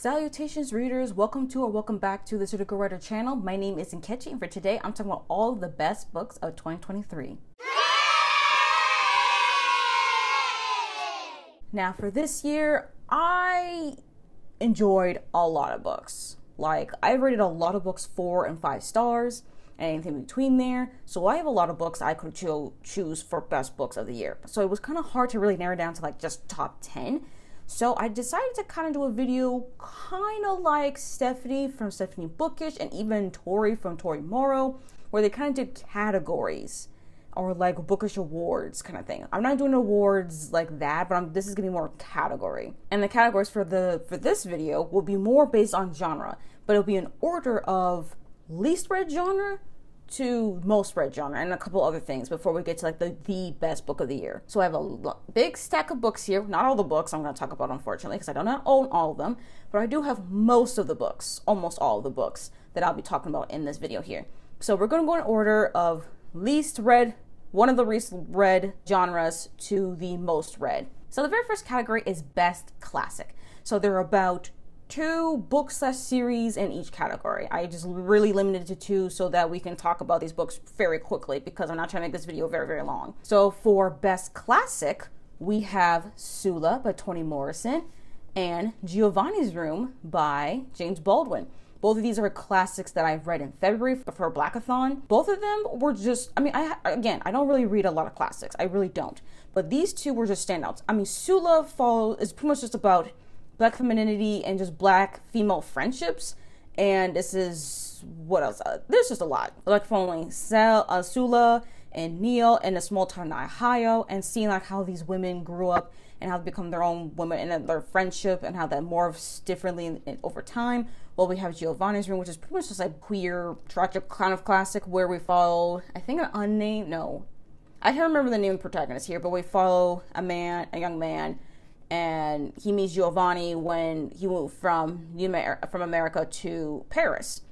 Salutations readers, welcome to or welcome back to the Critical Writer channel. My name is Nkechi, and for today I'm talking about all of the best books of 2023. Now for this year, I enjoyed a lot of books. Like, I rated a lot of books 4 and 5 stars and anything between there. So I have a lot of books I could choose for best books of the year. So it was kind of hard to really narrow down to like just top 10. So I decided to kind of do a video kind of like Stephanie from Stephanie Bookish and even Tori from Tori Morrow, where they kind of did categories or like bookish awards kind of thing. I'm not doing awards like that, but this is gonna be more category. And the categories for this video will be more based on genre, but it'll be in order of least read genre to most read genre and a couple other things before we get to like the best book of the year. So I have a big stack of books here. Not all the books I'm going to talk about, unfortunately, because I do not own all of them, but I do have most of the books, almost all of the books that I'll be talking about in this video here. So we're going to go in order of least read, one of the least read genres to the most read. So the very first category is best classic. So there are about 2 book/series in each category. I just really limited it to 2 so that we can talk about these books very quickly because I'm not trying to make this video very, very long. So for best classic, we have Sula by Toni Morrison and Giovanni's Room by James Baldwin. Both of these are classics that I've read in February for Blackathon. Both of them were just, I don't really read a lot of classics. I really don't. But these 2 were just standouts. I mean, Sula is pretty much just about Black femininity and just Black female friendships. And this is, what else? There's just a lot. Like following Sula and Neil in a small town in Ohio and seeing like how these women grew up and how they become their own women and their friendship and how that morphs differently over time. Well, we have Giovanni's Room, which is pretty much just like queer, tragic kind of classic where we follow, I think I can't remember the name of the protagonist here, but we follow a young man, and he meets Giovanni when he moved from America to Paris,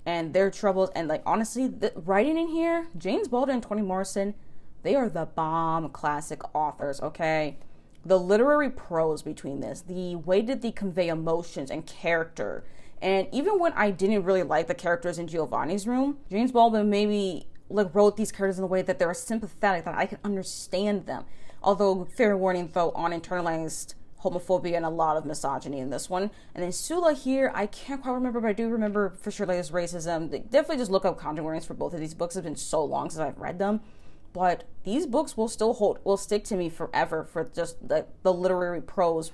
and their troubles. And like, honestly, the writing in here, James Baldwin and Toni Morrison, they are the bomb classic authors, okay? The literary prose between this, the way that they convey emotions and character, and even when I didn't really like the characters in Giovanni's Room, James Baldwin maybe like wrote these characters in a way that they're sympathetic, that I can understand them. Although, fair warning though, on internalized homophobia and a lot of misogyny in this one. And then Sula here, I can't quite remember, but I do remember for sure like this racism. Definitely just look up content warnings for both of these books. It's been so long since I've read them. But these books will stick to me forever for just the literary prose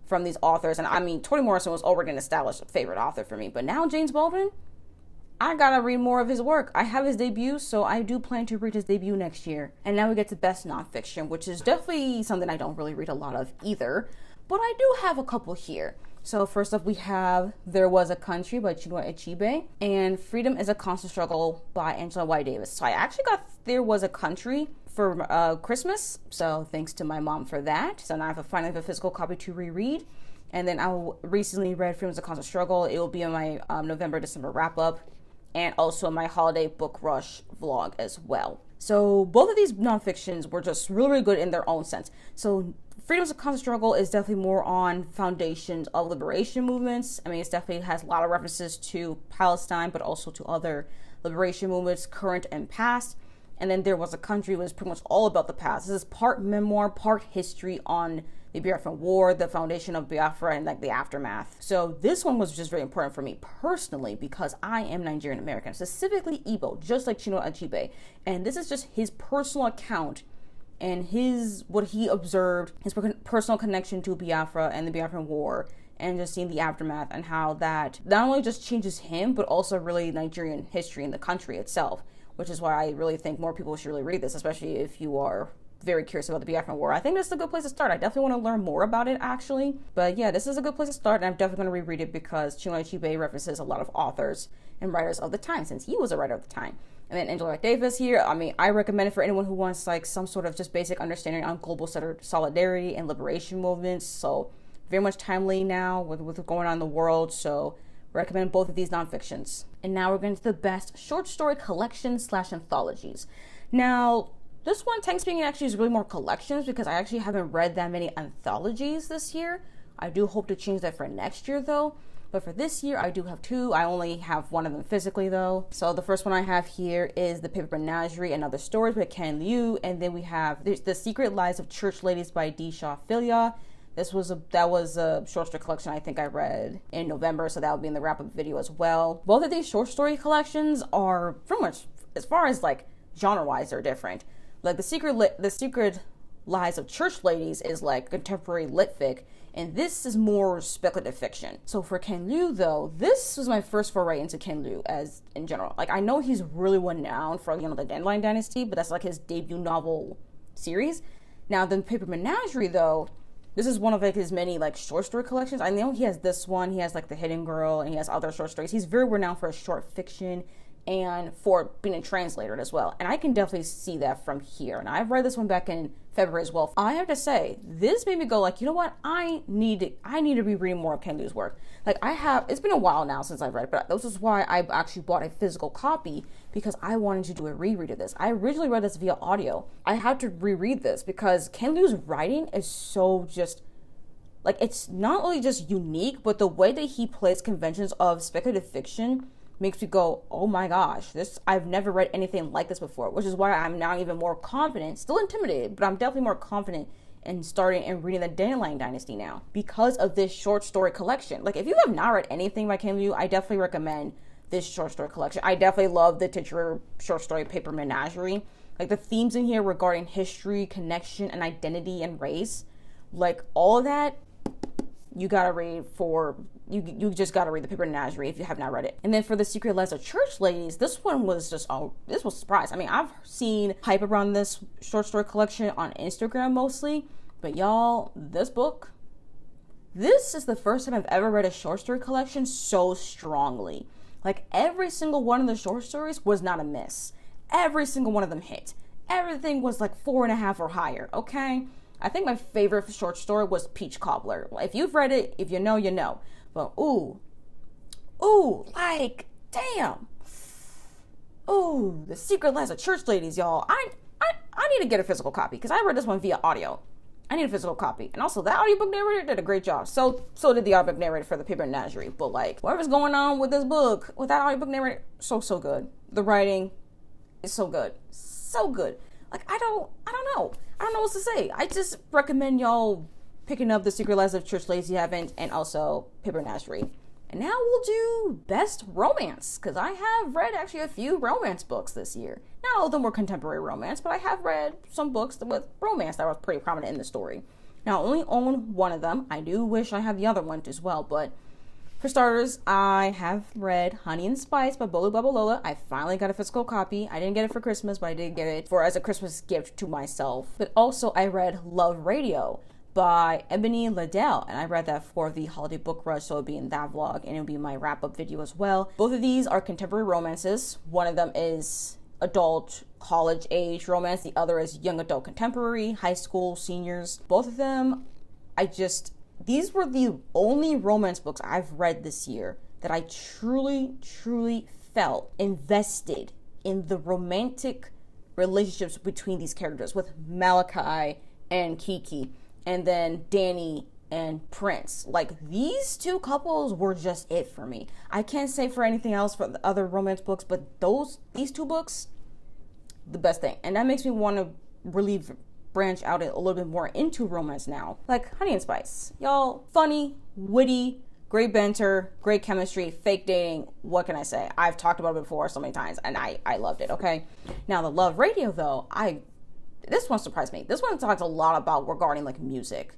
from these authors. And I mean, Toni Morrison was already an established favorite author for me, but now James Baldwin, I gotta read more of his work. I have his debut, so I do plan to read his debut next year. And now we get to best nonfiction, which is definitely something I don't really read a lot of either, but I do have a couple here. So first up, we have There Was a Country by Chinua Achebe and Freedom is a Constant Struggle by Angela Y. Davis. So I actually got There Was a Country for Christmas, so thanks to my mom for that. So now I finally have a physical copy to reread. And then I recently read Freedom is a Constant Struggle. It will be in my November-December wrap-up, and also my holiday book rush vlog as well. So both of these nonfictions were just really, really good in their own sense. So Freedom's a Constant Struggle is definitely more on foundations of liberation movements. I mean, it definitely has a lot of references to Palestine, but also to other liberation movements, current and past. And then There Was a Country was pretty much all about the past. This is part memoir, part history on the Biafran War, the foundation of Biafra, and like the aftermath. So this one was just very important for me personally because I am Nigerian American, specifically Igbo, just like Chinua Achebe. And this is just his personal account and what he observed, his personal connection to Biafra and the Biafran War, and just seeing the aftermath and how that not only just changes him, but also really Nigerian history in the country itself, which is why I really think more people should really read this, especially if you are very curious about the Biafran War. I think this is a good place to start. I definitely want to learn more about it, actually. But yeah, this is a good place to start, and I'm definitely going to reread it because Chinua Achebe references a lot of authors and writers of the time, since he was a writer of the time. And then Angela Davis here, I mean, I recommend it for anyone who wants like some sort of just basic understanding on global solidarity and liberation movements. So very much timely now with what's going on in the world. So recommend both of these nonfictions. And now we're going to the best short story collection/anthologies. Now, this one, technically speaking, actually is really more collections because I actually haven't read that many anthologies this year. I do hope to change that for next year though. But for this year, I do have 2. I only have one of them physically though. So the first one I have here is The Paper Menagerie and Other Stories by Ken Liu. And then we have The Secret Lives of Church Ladies by D. Shaw Philia. That was a short story collection I think I read in November, so that will be in the wrap-up video as well. Both of these short story collections are pretty much, as far as like genre-wise, they're different. Like The Secret Lives of Church Ladies is like contemporary lit fic, and this is more speculative fiction. So for Ken Liu though, this was my first foray into Ken Liu as in general. Like I know he's really renowned for, the Dandelion Dynasty, but that's like his debut novel series. Now the Paper Menagerie though, this is one of like his many like short story collections. I know he has this one, he has like The Hidden Girl, and he has other short stories. He's very renowned for his short fiction and for being a translator as well. And I can definitely see that from here. And I've read this one back in February as well. I have to say, this made me go like, you know what? I need to be reading more of Ken Liu's work. Like it's been a while now since I've read it, but this is why I actually bought a physical copy, because I wanted to do a reread of this. I originally read this via audio. I had to reread this because Ken Liu's writing is so just, like, it's not only just unique, but the way that he plays conventions of speculative fiction makes me go, oh my gosh, I've never read anything like this before, which is why I'm now even more confident, still intimidated, but I'm definitely more confident in starting and reading the Dandelion Dynasty now because of this short story collection. Like, if you have not read anything by Ken Liu, I definitely recommend this short story collection. I definitely love the titular short story Paper Menagerie. Like, the themes in here regarding history, connection, and identity and race, like, all of that, you gotta read you just gotta read The Paper Menagerie if you have not read it. And then for The Secret Lives of Church Ladies, this one was just, this was a surprise. I mean, I've seen hype around this short story collection on Instagram mostly, but y'all, this is the first time I've ever read a short story collection so strongly. Like, every single one of the short stories was not a miss. Every single one of them hit. Everything was like 4.5 or higher, okay? I think my favorite short story was Peach Cobbler. If you've read it, if you know, you know. But like, damn. Ooh, The Secret Lives of Church Ladies, y'all. I need to get a physical copy because I read this one via audio. I need a physical copy. And also, that audiobook narrator did a great job. So did the audiobook narrator for The Paper Menagerie. But like, whatever's going on with this book, with that audiobook narrator, so good. The writing is so good. So good. Like, I don't know. I don't know what to say. I just recommend y'all picking up The Secret Lives of Church Ladies if you haven't, and also Paper Menagerie. And now we'll do best romance, because I have read actually a few romance books this year. Not all of them were contemporary romance, but I have read some books with romance that was pretty prominent in the story. Now, I only own one of them. I do wish I had the other one as well, but for starters, I have read Honey and Spice by Bolu Babalola. I finally got a physical copy. I didn't get it for Christmas, but I did get it as a Christmas gift to myself. But also, I read Love Radio by Ebony Liddell, and I read that for the holiday book rush, so it'll be in that vlog, and it'll be my wrap-up video as well. Both of these are contemporary romances. One of them is adult college age romance. The other is young adult contemporary, high school, seniors. Both of them, these were the only romance books I've read this year that I truly felt invested in the romantic relationships between these characters, with Malachi and Kiki, and then Danny and Prince. Like, these two couples were just it for me. I can't say for anything else for the other romance books, but these two books, the best thing. And that makes me want to really branch out a little bit more into romance now. Like Honey and Spice. Y'all, funny, witty, great banter, great chemistry, fake dating. What can I say? I've talked about it before so many times, and I loved it, okay? Now, the Love Radio, though, this one surprised me. This one talks a lot about regarding, like, music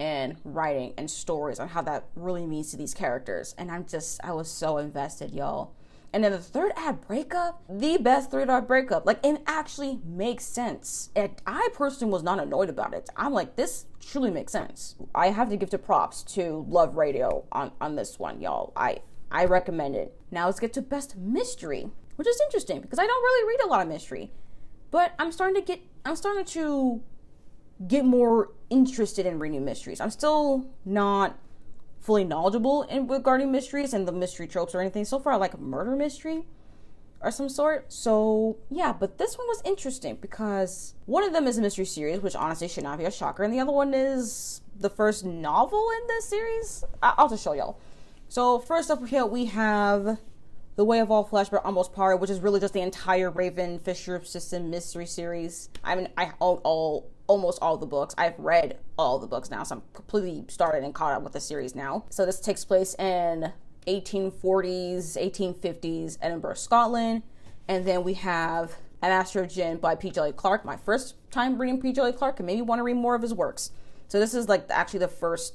and writing and stories and how that really means to these characters. And I was so invested, y'all. And then the third act breakup, the best third act breakup. Like, it actually makes sense. And I personally was not annoyed about it. I'm like, this truly makes sense. I have to give the props to Love Radio on this one, y'all. I recommend it. Now let's get to best mystery, which is interesting because I don't really read a lot of mystery. But I'm starting to get more interested in reading mysteries. I'm still not fully knowledgeable in regarding mysteries and the mystery tropes or anything. So far, I like a murder mystery or some sort. So yeah, but this one was interesting because one of them is a mystery series, which honestly should not be a shocker, and the other one is the first novel in this series. I'll just show y'all. So first up here we have The Way of All Flesh by Almost Party, which is really just the entire Raven Fisher System mystery series. I mean, I own almost all the books. I've read all the books now, so I'm completely started and caught up with the series now. So this takes place in 1840s, 1850s, Edinburgh, Scotland. And then we have A Master of Gin by P. Djeli Clark. My first time reading P. Djeli Clark, and maybe want to read more of his works. So this is like actually the first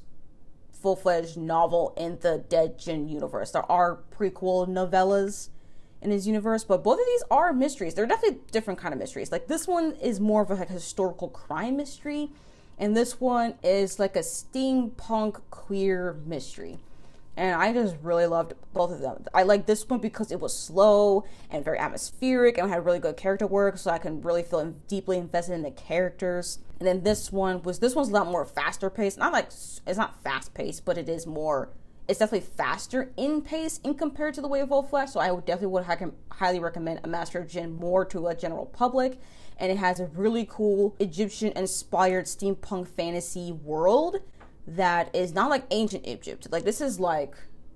full-fledged novel in the Dead Gin universe. There are prequel novellas in his universe, but both of these are mysteries. They're definitely different kind of mysteries. Like this one is more of a historical crime mystery, and this one is like a steampunk queer mystery. And I just really loved both of them. I like this one because it was slow and very atmospheric and had really good character work, so I can really feel deeply invested in the characters. And then this one's a lot more faster paced. Not like, it's not fast paced, but it's definitely faster in pace in compared to The Way of All Flesh. So I would highly recommend A Master of Gin more to a general public. And it has a really cool Egyptian inspired steampunk fantasy world that is not like ancient Egypt. Like this is like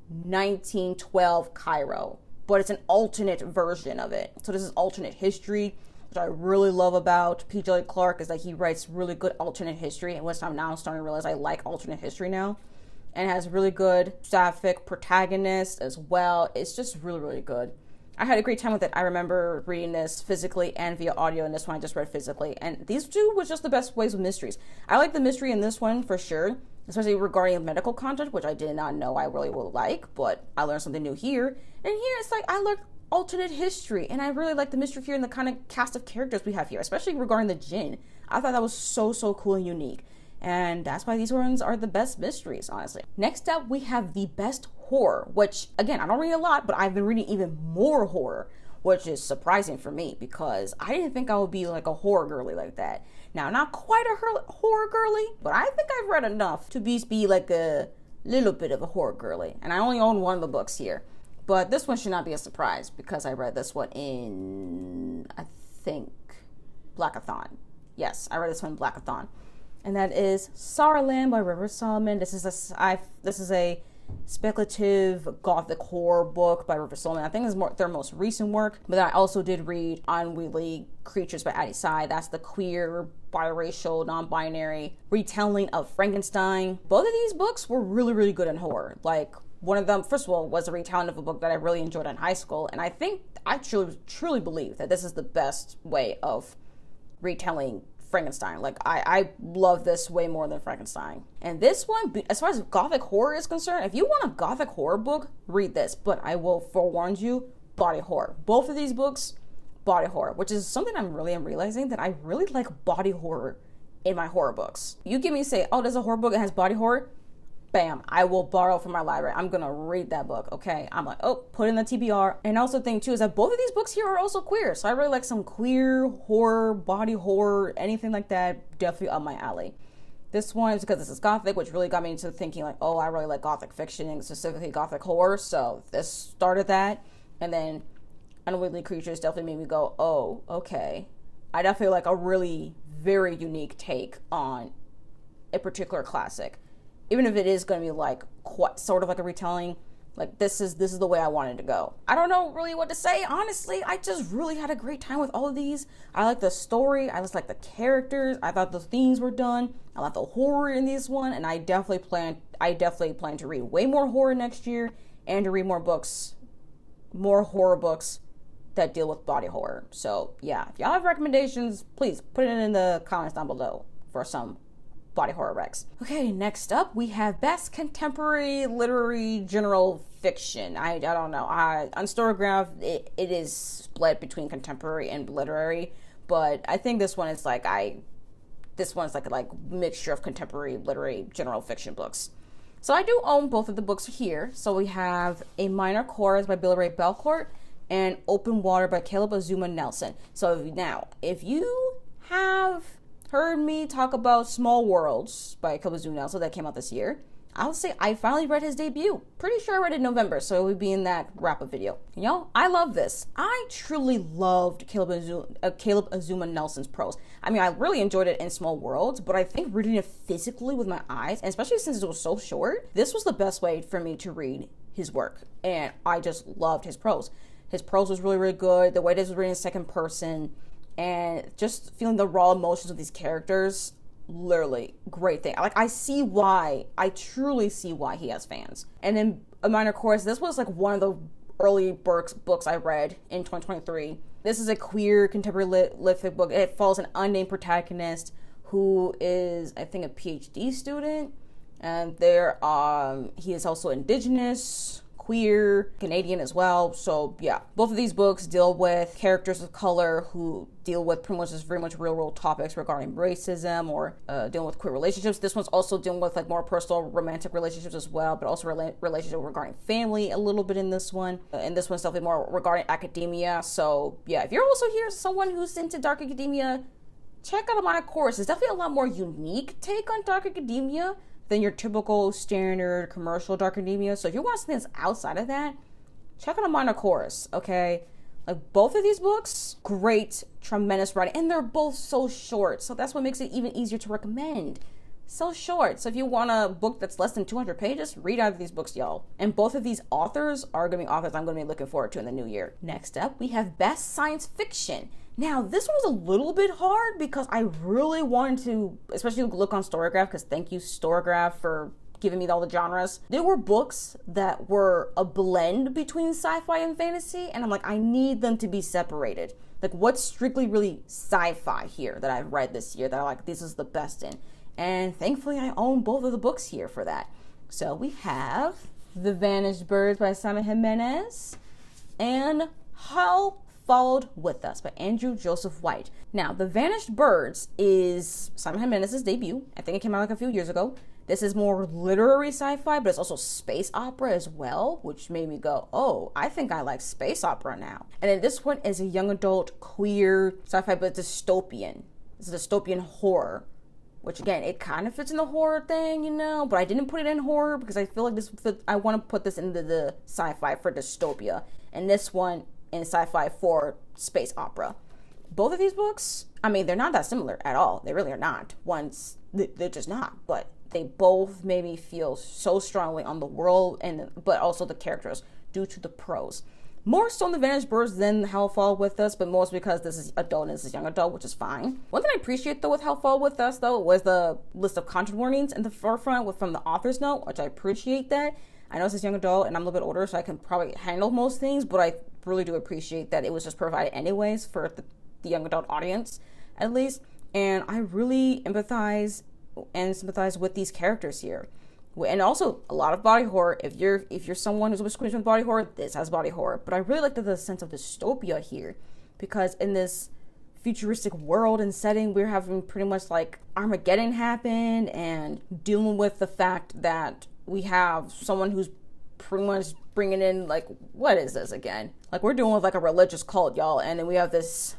1912 Cairo, but it's an alternate version of it. So this is alternate history, which I really love about P. Djeli Clark, is that he writes really good alternate history, and which I'm now starting to realize I like alternate history now. And it has really good sapphic protagonists as well. It's just really, really good. I had a great time with it. I remember reading this physically and via audio, and this one I just read physically. And these two was just the best ways with mysteries. I like the mystery in this one for sure, especially regarding medical content, which I did not know I really would like, but I learned something new here. And here it's like I learned alternate history, and I really like the mystery here and the kind of cast of characters we have here, especially regarding the Jinn. I thought that was so cool and unique. And that's why these ones are the best mysteries, honestly. Next up, we have the best horror, which, again, I don't read a lot, but I've been reading even more horror, which is surprising for me because I didn't think I would be like a horror girly like that. Now, not quite a horror girly, but I think I've read enough to be like a little bit of a horror girly. And I only own one of the books here. But this one should not be a surprise because I read this one in, I think, Blackathon. Yes, I read this one in Blackathon. And that is Saarland by River Solomon. This is a speculative gothic horror book by River Solomon. I think it's their most recent work. But then I also did read Unwieldy Creatures by Addie Sy. That's the queer, biracial, non-binary retelling of Frankenstein. Both of these books were really, really good in horror. Like, one of them, first of all, was a retelling of a book that I really enjoyed in high school. And I think I truly believe that this is the best way of retelling Frankenstein. Like, I love this way more than Frankenstein. And this one, as far as gothic horror is concerned, if you want a gothic horror book, read this. But I will forewarn you, body horror. Both of these books, body horror, which is something I'm realizing that I really like body horror in my horror books. You give me, say, oh, there's a horror book that has body horror. Bam, I will borrow from my library. I'm gonna read that book, okay? I'm like, oh, put in the TBR. And also the thing too is that both of these books here are also queer. So I really like some queer horror, body horror, anything like that, definitely up my alley. This one is because this is gothic, which really got me into thinking like, oh, I really like gothic fiction and specifically gothic horror. So this started that. And then Unwieldy Creatures definitely made me go, oh, okay. I definitely like a really very unique take on a particular classic. Even if it is going to be like quite sort of like a retelling, like this is the way I wanted to go. I don't know really what to say. Honestly, I just really had a great time with all of these. I like the story. I just like the characters. I thought the themes were done. I like the horror in this one, and I definitely plan to read way more horror next year and to read more horror books that deal with body horror. So yeah, if y'all have recommendations, please put it in the comments down below for some body horror recs. Okay, next up we have best contemporary literary general fiction. I don't know. On Storygraph it is split between contemporary and literary, but I think this one is like a mixture of contemporary literary general fiction books. So I do own both of the books here. So we have A Minor Chorus by Billy Ray Belcourt and Open Water by Caleb Azuma Nelson. So now, if you have heard me talk about Small Worlds by Caleb Azuma Nelson that came out this year, I'll say I finally read his debut. Pretty sure I read it in November, so it would be in that wrap-up video. Y'all, I love this. I truly loved Caleb Azuma Nelson's prose. I mean, I really enjoyed it in Small Worlds, but I think reading it physically with my eyes, and especially since it was so short, this was the best way for me to read his work, and I just loved his prose. His prose was really, really good. The way this was written in second person, and just feeling the raw emotions of these characters, literally great thing. Like, I truly see why he has fans. And in A Minor Chorus, this was like one of the early books I read in 2023. This is a queer contemporary lit fic book. It follows an unnamed protagonist who is, I think, a PhD student, and he is also indigenous, queer, Canadian as well. So yeah, both of these books deal with characters of color who deal with pretty much just very much real world topics regarding racism or dealing with queer relationships. This one's also dealing with like more personal romantic relationships as well, but also relationship regarding family a little bit in this one. And this one's definitely more regarding academia. So yeah, if you're also here someone who's into dark academia, check out A Minor Chorus. It's definitely a lot more unique take on dark academia than your typical standard commercial dark academia. So if you want something that's outside of that, check out A Minor Chorus, okay? Like, both of these books, great, tremendous writing, and they're both so short, so that's what makes it even easier to recommend. So short. So if you want a book that's less than 200 pages, read out of these books, y'all. And both of these authors are going to be authors I'm going to be looking forward to in the new year. Next up, we have Best Science Fiction. Now, this one was a little bit hard because I really wanted to, especially look on Storygraph, because thank you, Storygraph, for giving me all the genres. There were books that were a blend between sci-fi and fantasy, and I'm like, I need them to be separated. Like, what's strictly really sci-fi here that I've read this year that I like, this is the best in? And thankfully, I own both of the books here for that. So we have The Vanished Birds by Simon Jimenez and How Followed With Us by Andrew Joseph White. Now, The Vanished Birds is Simon Jimenez's debut. I think it came out like a few years ago. This is more literary sci-fi, but it's also space opera as well, which made me go, oh, I think I like space opera now. And then this one is a young adult queer sci-fi, but dystopian. It's a dystopian horror, which again, it kind of fits in the horror thing, you know, but I didn't put it in horror because I feel like I want to put this into the sci-fi for dystopia, and this one in sci-fi for space opera. Both of these books, I mean, they're not that similar at all. They really are not. They're just not, but they both made me feel so strongly on the world but also the characters due to the prose. More so in The Vanished Birds than How Fall With Us, but most because this is adult and this is young adult, which is fine. One thing I appreciate though with How Fall With Us though was the list of content warnings in the forefront from the author's note, which I appreciate that. I know this is young adult and I'm a little bit older, so I can probably handle most things, but I really do appreciate that it was just provided anyways for the young adult audience, at least. And I really empathize and sympathize with these characters here. And also a lot of body horror. If you're someone who's squeamish with body horror, this has body horror. But I really like the sense of dystopia here, because in this futuristic world and setting, we're having pretty much like Armageddon happen, and dealing with the fact that we have someone who's pretty much bringing in, like, what is this again? Like, we're dealing with like a religious cult, y'all, and then we have this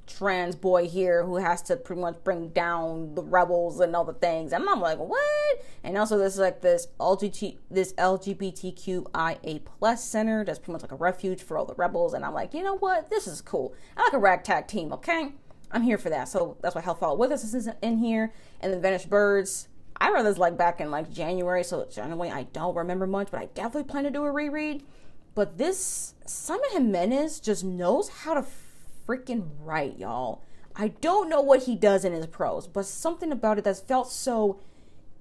trans boy here who has to pretty much bring down the rebels and all the things, and I'm like, what? And also this is like this LGBTQIA plus center that's pretty much like a refuge for all the rebels, and I'm like, you know what, this is cool. I like a ragtag team, okay? I'm here for that. So that's why How Fall With Us is in here. And The Vanished Birds, I read this like back in like January, so generally I don't remember much, but I definitely plan to do a reread. But this Simon Jimenez just knows how to freaking write, y'all. I don't know what he does in his prose, but something about it that's felt so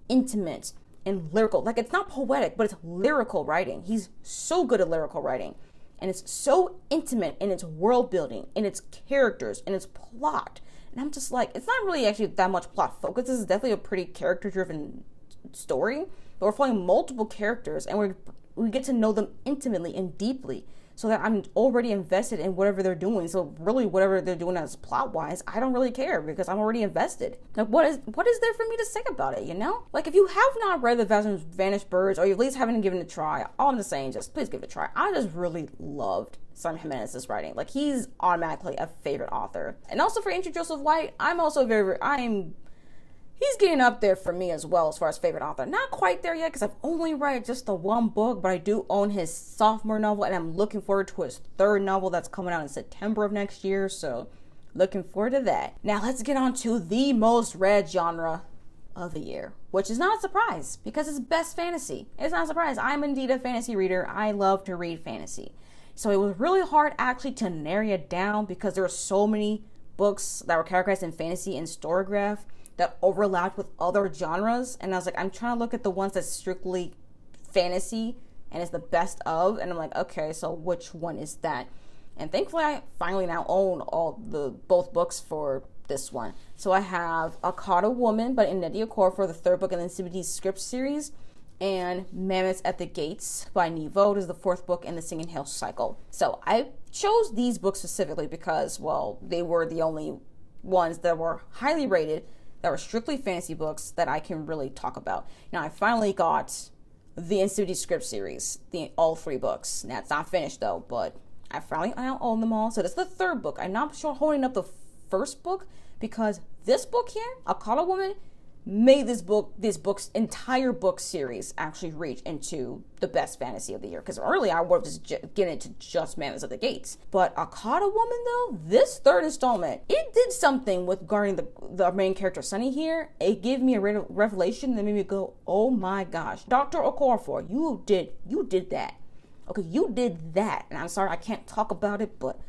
intimate and lyrical. Like, it's not poetic, but it's lyrical writing. He's so good at lyrical writing, and it's so intimate in its world building, in its characters, in its plot. And I'm just like, it's not really actually that much plot focus. This is definitely a pretty character driven story, but we're following multiple characters, and we get to know them intimately and deeply, so that I'm already invested in whatever they're doing. So really, whatever they're doing as plot-wise, I don't really care because I'm already invested. Like, what is there for me to say about it, you know? Like, if you have not read The Vanished Birds, or you at least haven't given it a try, all I'm just saying, just please give it a try. I just really loved Simon Jimenez's writing. Like, he's automatically a favorite author. And also for Andrew Joseph White, he's getting up there for me as well as far as favorite author. Not quite there yet because I've only read just the one book, but I do own his sophomore novel, and I'm looking forward to his third novel that's coming out in September of next year, so looking forward to that. Now let's get on to the most read genre of the year, which is not a surprise because it's best fantasy. It's not a surprise. I'm indeed a fantasy reader. I love to read fantasy. So it was really hard actually to narrow it down because there are so many books that were categorized in fantasy and storygraph that overlapped with other genres. And I was like, I'm trying to look at the ones that's strictly fantasy and it's the best of. And I'm like, okay, so which one is that? And thankfully, I finally now own both books for this one. So I have A Caught a Woman by Nnedi Okorafor, the third book in the CBD Script series, and Mammoths at the Gates by Nevo is the fourth book in the Singing Hill cycle. So I chose these books specifically because, well, they were the only ones that were highly rated, that were strictly fantasy books that I can really talk about. Now, I finally got the NCBD Script series, all three books. Now, it's not finished though, but I own them all. So this is the third book. I'm not sure holding up the first book because this book here, A Caught a Woman, made this book's entire book series actually reach into the best fantasy of the year. Because earlier I was just getting into just Mammoths at the Gates. But A Caught a Woman though, this third installment, it did something with guarding the main character Sunny here. It gave me a revelation that made me go, oh my gosh, Dr. Okorafor, you did that. Okay, you did that. And I'm sorry I can't talk about it, but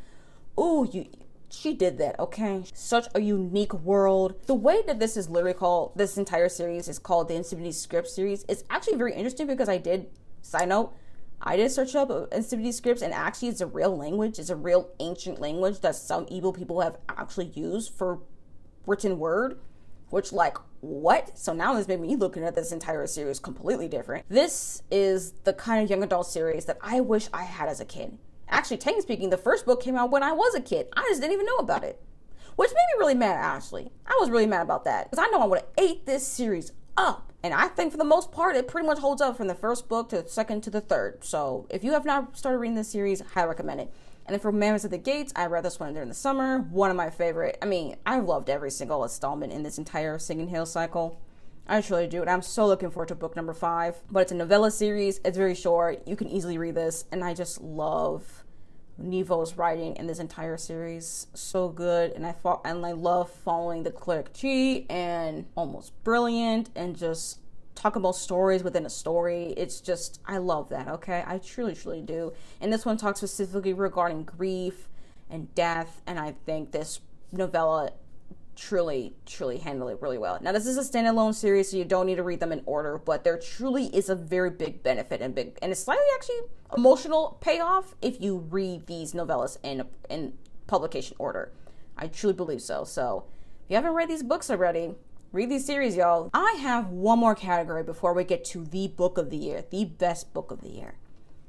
she did that, okay? Such a unique world. The way that this is literally called, this entire series is called the NCBD Script series. It's actually very interesting because I did search up NCBD Scripts, and actually it's a real language. It's a real ancient language that some evil people have actually used for written word, which, like, what? So now this made me looking at this entire series completely different. This is the kind of young adult series that I wish I had as a kid. Actually, technically speaking, the first book came out when I was a kid. I just didn't even know about it, which made me really mad, actually. I was really mad about that because I know I would have ate this series up. And I think for the most part, it pretty much holds up from the first book to the second to the third. So if you have not started reading this series, I highly recommend it. And then for Mammoths at the Gates, I read this one during the summer. One of my favorite. I mean, I loved every single installment in this entire Singing Hill cycle. I truly do, and I'm so looking forward to book number 5. But it's a novella series. It's very short. You can easily read this, and I just love Nevo's writing in this entire series. So good, and I love following the cleric Chi, and almost brilliant, and just talk about stories within a story. It's just, I love that. Okay, I truly do. And this one talks specifically regarding grief and death, and I think this novella truly handle it really well. Now, this is a standalone series, so you don't need to read them in order, but there truly is a very big benefit and it's slightly actually emotional payoff if you read these novellas in publication order. I truly believe so. So if you haven't read these books already, read these series, y'all. I have one more category before we get to the book of the year, the best book of the year.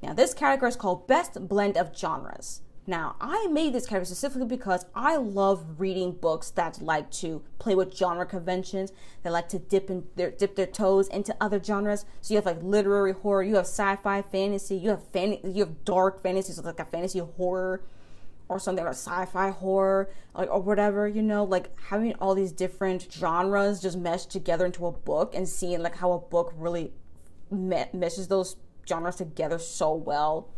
Now, this category is called Best Blend of Genres. Now, I made this category specifically because I love reading books that like to play with genre conventions, that like to dip their toes into other genres. So you have like literary horror, you have sci-fi fantasy, you have dark fantasy, so like a fantasy horror or something, or sci-fi horror, like, or whatever, you know, like having all these different genres just meshed together into a book and seeing like how a book really meshes those genres together so well.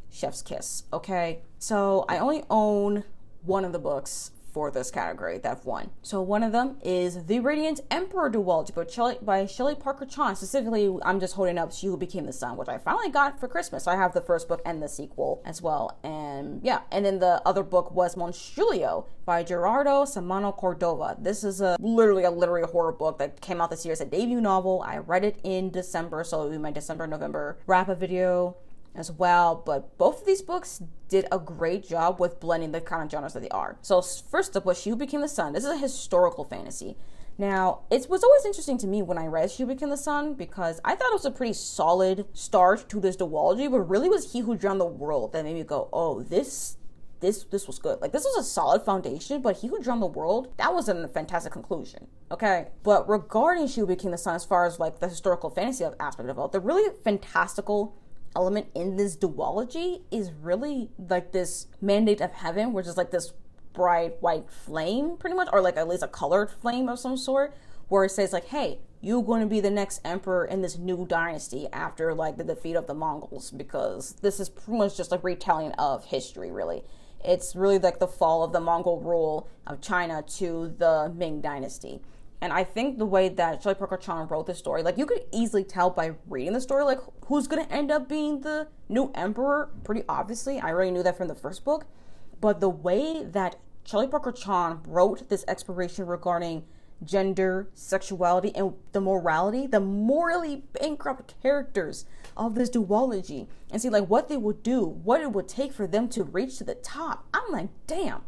Chef's kiss, okay? So I only own one of the books for this category that I've won. So one of them is The Radiant Emperor duology by Shelley Parker Chan. Specifically, I'm just holding up She Who Became the Sun, which I finally got for Christmas. So I have the first book and the sequel as well. And yeah, and then the other book was Monstulio by Gerardo Samano Cordova. This is literally a literary horror book that came out this year. It's a debut novel. I read it in December, so it'll be my December-November wrap-up video as well. But both of these books did a great job with blending the kind of genres that they are. So first up was She Who Became the Sun. This is a historical fantasy. Now, it was always interesting to me when I read She Who Became the Sun because I thought it was a pretty solid start to this duology, but really was He Who Drowned the World that made me go, oh, this was good. Like, this was a solid foundation, but He Who Drowned the World, that was a fantastic conclusion, okay? But regarding She Who Became the Sun, as far as like the historical fantasy aspect of it, the really fantastical element in this duology is really like this mandate of heaven, which is like this bright white flame pretty much, or like at least a colored flame of some sort, where it says like, hey, you're going to be the next emperor in this new dynasty after like the defeat of the Mongols, because this is pretty much just a retelling of history, really. It's really like the fall of the Mongol rule of China to the Ming dynasty. And I think the way that Shirley Parker Chan wrote the story, like, you could easily tell by reading the story, like, who's going to end up being the new emperor, pretty obviously. I already knew that from the first book. But the way that Shirley Parker Chan wrote this exploration regarding gender, sexuality, and the morality, the morally bankrupt characters of this duology, and see, like, what they would do, what it would take for them to reach to the top. I'm like, damn,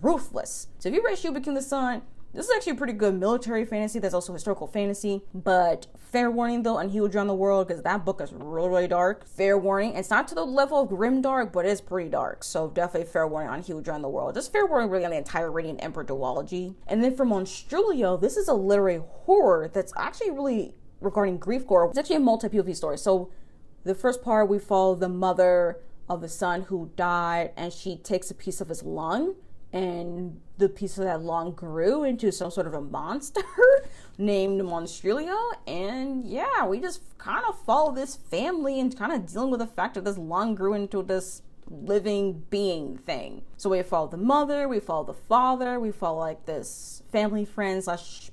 ruthless. So if you read She Became the Sun, this is actually a pretty good military fantasy. There's also historical fantasy, but fair warning though on He Who Drowned the World, because that book is really, really dark. Fair warning. It's not to the level of grim dark, but it's pretty dark. So definitely fair warning on He Who Drowned the World. Just fair warning really on the entire Radiant Emperor duology. And then for Monstrilio, this is a literary horror that's actually really regarding grief gore. It's actually a multi-POV story. So the first part, we follow the mother of the son who died, and she takes a piece of his lung, and the piece of that lung grew into some sort of a monster named Monstrilio. And yeah, we just kind of follow this family and kind of dealing with the fact that this lung grew into this living being thing. So we follow the mother, we follow the father, we follow like this family friend slash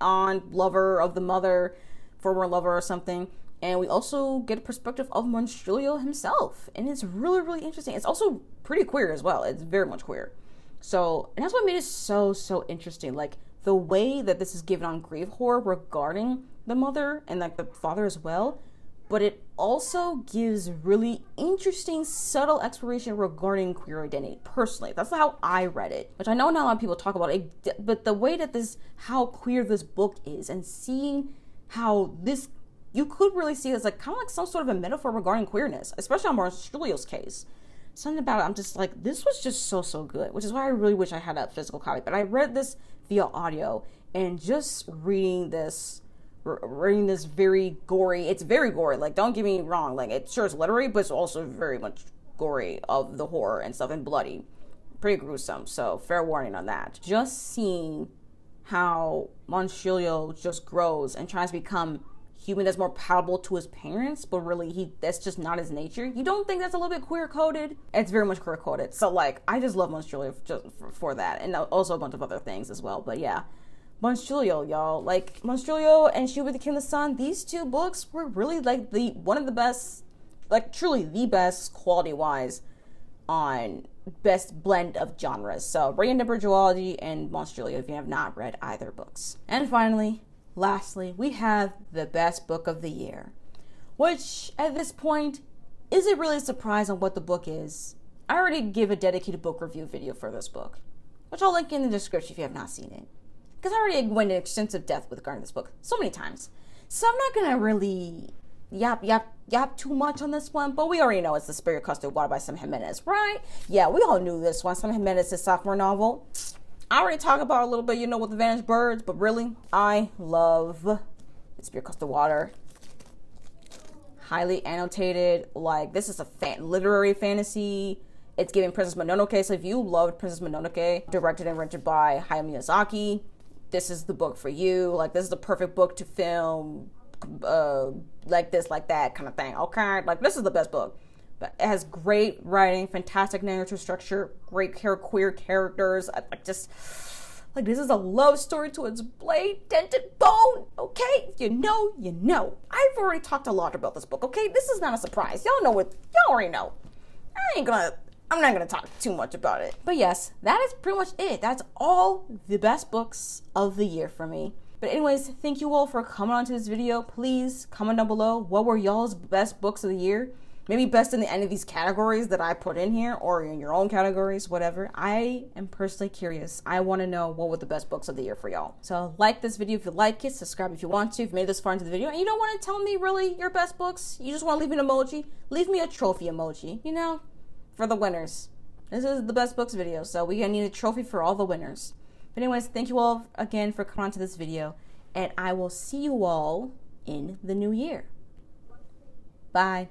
aunt, lover of the mother, former lover or something. And we also get a perspective of Monstrilio himself. And it's really, really interesting. It's also pretty queer as well. It's very much queer. So, and that's what made it so, so interesting. Like, the way that this is given on grief horror regarding the mother and like the father as well. But it also gives really interesting, subtle exploration regarding queer identity. Personally, that's how I read it. Which I know not a lot of people talk about it. But the way that how queer this book is, and seeing how this, you could really see it as like kind of like some sort of a metaphor regarding queerness, especially on Monstrilio's case. Something about it, I'm just like, this was just so, so good, which is why I really wish I had a physical copy. But I read this via audio, and just reading this very gory, it's very gory, like, don't get me wrong, like, it sure is literary, but it's also very much gory of the horror and stuff, and bloody, pretty gruesome, so fair warning on that. Just seeing how Monstrilio just grows and tries to become human that's more palatable to his parents, but really that's just not his nature. You don't think that's a little bit queer coded? It's very much queer coded. So like, I just love Monstrilio just for that, and also a bunch of other things as well. But yeah, Monstrilio, y'all, like Monstrilio and She Who Became the Sun, these two books were really like one of the best, like truly the best quality wise on best blend of genres. So Radiant Emperor duology and Monstrilio if you have not read either books. And finally, lastly, we have the best book of the year, which at this point isn't really a surprise on what the book is. I already gave a dedicated book review video for this book, which I'll link in the description if you have not seen it, because I already went in extensive depth with regarding this book so many times. So I'm not gonna really yap too much on this one, but we already know it's The Spirit Custard Water by Sam Jimenez, right? Yeah, we all knew this one. Sam Jimenez's sophomore novel. I already talked about a little bit, with the Vanished Birds, but really, I love The Spirit Custard Water. Highly annotated. Like, this is a literary fantasy. It's giving Princess Mononoke. So if you loved Princess Mononoke, directed and rented by Hayao Miyazaki, this is the book for you. Like, this is the perfect book to film, like this, like that kind of thing. Okay, like, this is the best book. But it has great writing, fantastic narrative structure, great queer characters. This is a love story to its blade dented bone. Okay, you know. I've already talked a lot about this book. Okay, this is not a surprise. Y'all already know. I'm not gonna talk too much about it. But yes, that is pretty much it. That's all the best books of the year for me. But anyways, thank you all for coming on to this video. Please comment down below, what were y'all's best books of the year? Maybe best in any of these categories that I put in here, or in your own categories, whatever. I am personally curious. I want to know what were the best books of the year for y'all. So like this video if you like it, subscribe if you want to, if you made this far into the video, and you don't want to tell me really your best books, you just want to leave an emoji, leave me a trophy emoji, for the winners. This is the best books video, so we need a trophy for all the winners. But anyways, thank you all again for coming on to this video, and I will see you all in the new year. Bye.